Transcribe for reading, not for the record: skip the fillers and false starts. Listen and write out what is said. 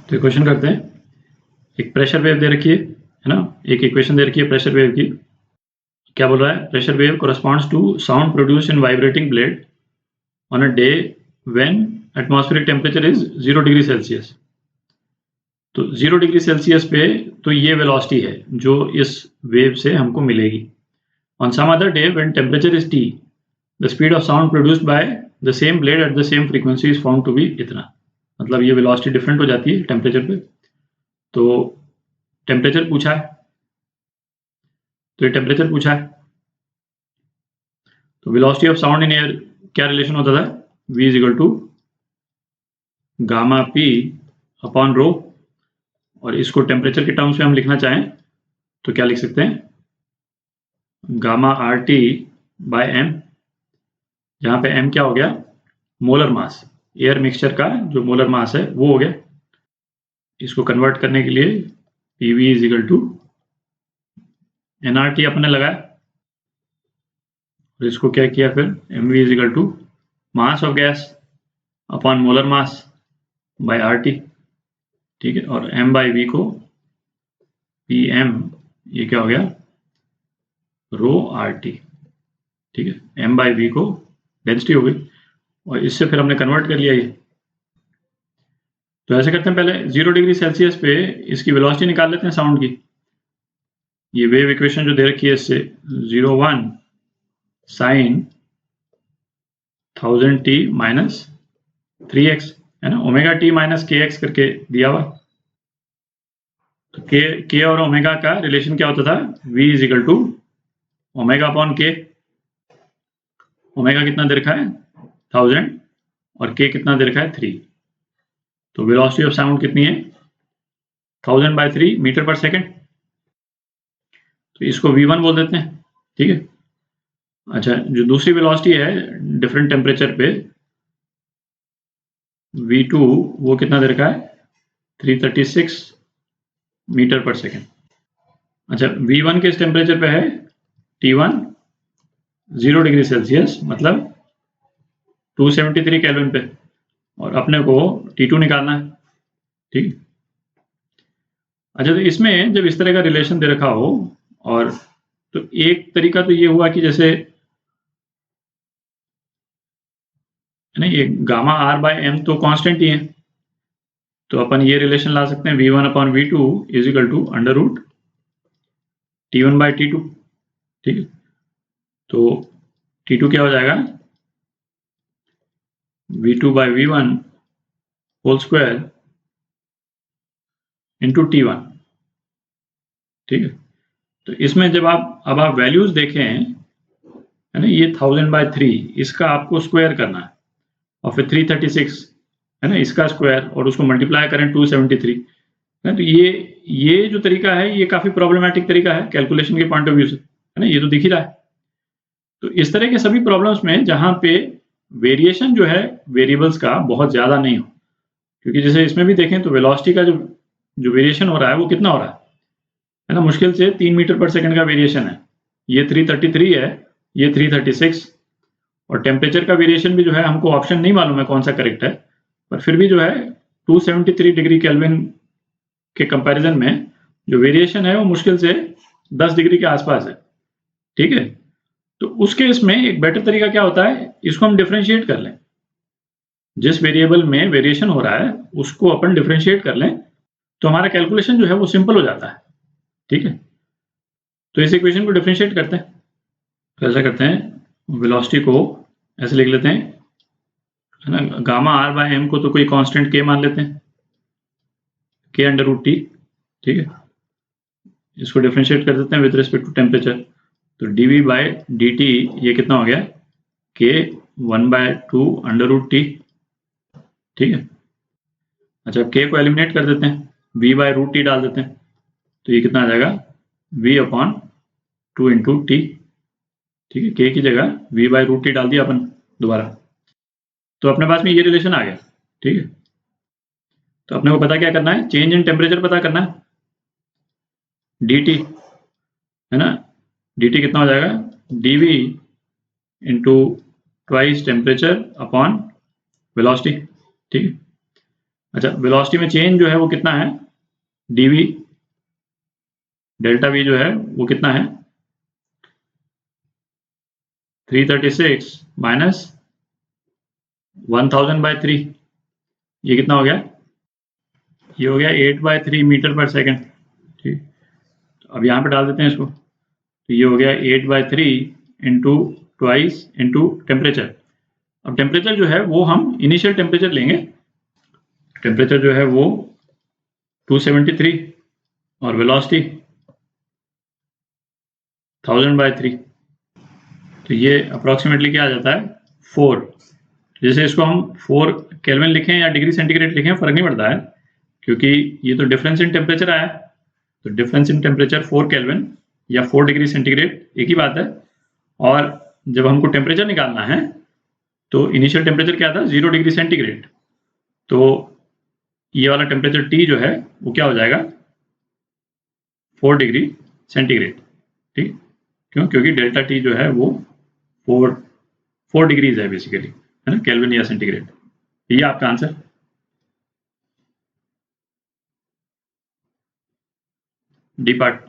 तो क्वेश्चन करते हैं। एक प्रेशर वेव दे रखी है ना, एक इक्वेशन दे रखी है प्रेशर वेव की। क्या बोल रहा है? Pressure wave corresponds to sound produced in vibrating blade on a day when atmospheric temperature is 0 degree Celsius. तो 0 डिग्री सेल्सियस पे तो ये वेलोसिटी है जो इस वेव से हमको मिलेगी। On some other day when temperature is T, the speed of sound produced by the same blade at the same frequency is found to be इतना। मतलब ये वेलोसिटी डिफरेंट हो जाती है टेम्परेचर पे। तो टेम्परेचर पूछा है, तो ये टेम्परेचर पूछा है। तो velocity of sound in air क्या रिलेशन होता था? V is equal to gamma P upon rho. और इसको टेम्परेचर के टर्म्स में हम लिखना चाहें तो क्या लिख सकते हैं? गामा RT बाय M, जहाँ पे M क्या हो गया? Molar mass. एयर मिक्सचर का जो मोलर मास है वो हो गया। इसको कन्वर्ट करने के लिए PV is equal to NRT अपने लगाया, और इसको क्या किया फिर? MV is equal to mass of gas upon molar mass by RT। ठीक है, और M बाई V को PM, ये क्या हो गया? रो RT। ठीक है, M बाई V को डेंसिटी हो गई, और इससे फिर हमने कन्वर्ट कर लिया ये। तो ऐसे करते हैं, पहले 0 डिग्री सेल्सियस पे इसकी वेलोसिटी निकाल लेते हैं साउंड की। ये वेव इक्वेशन जो दे रखी है इससे 0 1 साइन 1000t माइनस 3x है ना, ओमेगा t माइनस kx करके दिया हुआ। तो k और ओमेगा का रिलेशन क्या होता था? v is equal to omega upon k। Omega कितना दे रखा है? 1000, और k कितना दे रखा है? 3। तो वेलोसिटी ऑफ साउंड कितनी है? 1000/3 मीटर पर सेकेंड। तो इसको v1 बोल देते हैं। ठीक है। अच्छा, जो दूसरी वेलोसिटी है डिफरेंट टेम्परेचर पे v2, वो कितना दे रखा है? 336 मीटर पर सेकेंड। अच्छा, v1 किस टेम्परेचर पे है? T1 0 डिग्री सेल्सियस, मतलब 273 केल्विन पे, और अपने को T2 निकालना है। ठीक। अच्छा, तो इसमें जब इस तरह का रिलेशन दे रखा हो, और तो एक तरीका तो ये हुआ कि जैसे नहीं, ये गामा R बाय M तो कांस्टेंट ही है, तो अपन ये रिलेशन ला सकते हैं V1 upon V2 is equal to under root T1 by T2। ठीक है, तो T2 क्या हो जाएगा? V2 by V1 whole square into T1। ठीक है, तो इसमें जब अब आप वैल्यूज देखें, है ना, ये 1000/3 इसका आपको स्क्वायर करना है, और फिर 336 है ना, इसका स्क्वायर, और उसको मल्टीप्लाई करें 273 है। तो ये जो तरीका है ये काफी प्रॉब्लमेटिक तरीका है कैलकुलेशन के पॉइंट ऑफ व्यू से, है ना, ये तो दिख ही रहा है। तो इस तरह के सभी प्रॉब्लम्स में जहां पे वेरिएशन जो है वेरिएबल्स का बहुत ज्यादा नहीं हो, क्योंकि जैसे इसमें भी देखें तो वेलोसिटी का जो वेरिएशन हो रहा है वो कितना हो रहा है ना, मुश्किल से 3 मीटर पर सेकंड का वेरिएशन है। ये 333 है, ये 336, और टेम्परेचर का वेरिएशन भी जो है हमको ऑप्शन नहीं मालूम है कौन सा करेक्ट है, पर फिर भी जो है 273 डिग्री केल्विन के कंपैरिजन में जो वेरिएशन है वो मुश्किल से 10 डिग्री के आसपास है। ठीक है, तो उस केस में एक बेटर तरीका क्या होता है, इसको हम डिफरेंशिएट कर लें। जिस वेरिएबल में वेरिएशन हो रहा है उसको अपन डिफरेंशिएट कर लें, तो हमारा कैलकुलेशन जो है वो सिंपल हो जाता है। ठीक है, तो इस इक्वेशन को डिफरेंशिएट करते हैं। तो ऐसा करते हैं, वेलोसिटी को ऐसे लिख लेते हैं, है ना, गामा R बाय M को तो कोई कांस्टेंट k मान लेते हैं, k अंडर रूट T। ठीक है, इसको डिफरेंशिएट कर देते हैं विद रिस्पेक्ट टू टेम्परेचर। तो dV बाय dt ये कितना हो गया? k 1/2 under root T। ठीक है, अच्छा, k को एलिमिनेट कर देते हैं, v बाय रूट T डाल देते हैं, तो ये कितना आ जाएगा? v upon 2 into T। ठीक है, k की जगह v बाय रूट T डाल दिया अपन दोबारा, तो अपने पास में ये रिलेशन आ गया। ठीक है, तो अपने को पता क्या करना है? चेंज इन टेम्परेचर पता करना है, dt, है ना, dt कितना हो जाएगा? dv into twice temperature upon velocity. ठीक है, अच्छा, वेलोसिटी में चेंज जो है वो कितना है, dv डेल्टा v जो है वो कितना है, 336 माइनस 1000/3, ये कितना हो गया, ये हो गया 8/3 मीटर पर सेकंड। ठीक, तो अब यहाँ पे डाल देते हैं इसको, तो ये हो गया 8/3 इंटू ट्वाइस इंटू टेम्परेचर। अब टेम्परेचर जो है वो हम इनिशियल टेम्परेचर लेंगे, टेम्परेचर जो है वो 273 और वेलोसिटी 1000/3, तो ये अप्रॉक्सीमेटली क्या आ जाता है 4। जैसे इसको हम 4 केल्विन लिखें या डिग्री सेंटीग्रेड लिखें फर्क नहीं पड़ता है, क्योंकि ये तो डिफरेंस इन टेम्परेचर आया, तो डिफरेंस इन टेम्परेचर 4 केल्विन या 4 डिग्री सेंटीग्रेड एक ही बात है। और जब हमको टेम्परेचर निकालना है तो इनिशियल टेम्परेचर क्या था 0 डिग्री सेंटीग्रेड, तो ये वाला टेम्परेचर T जो है वो क्या हो जाएगा 4 डिग्री सेंटीग्रेड। ठीक, क्यों, क्योंकि डेल्टा T जो है वो 4 डिग्रीज है बेसिकली, है ना, केल्विन या सेंटीग्रेड। ये आपका आंसर। D part.